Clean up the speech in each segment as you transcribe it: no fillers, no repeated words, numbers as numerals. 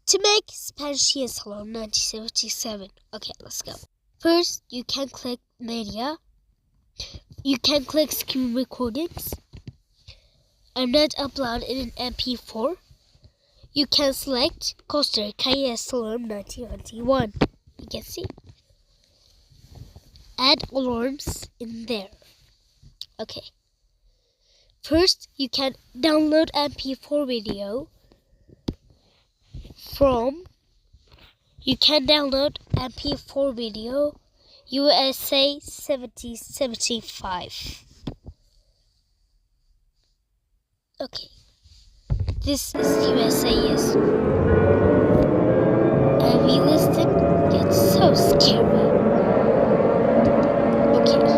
To make Spanish ES Alarm 1977. Okay, let's go. First, you can click Media. You can click Screen Recordings. I'm not uploading in an MP4. You can select Costa Rica ES Alarm 1991. You can see. Add alarms in there. Okay. First, you can download MP4 video from. You can download MP4 video USA 7075. Okay. This is USA, yes. And we listen. It's so scary. Okay.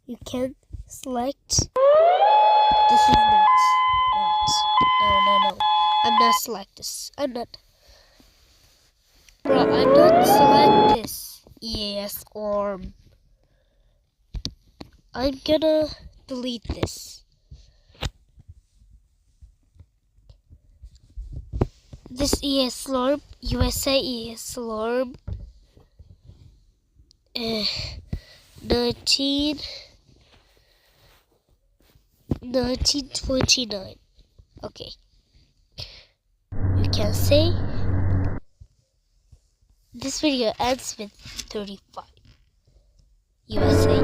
You can select. This is not. No. I'm not select this. I'm not select this. Yes, or I'm gonna delete this. This ES Alarm, USA ES Alarm 1929. Okay. You can say this video ends with 35. USA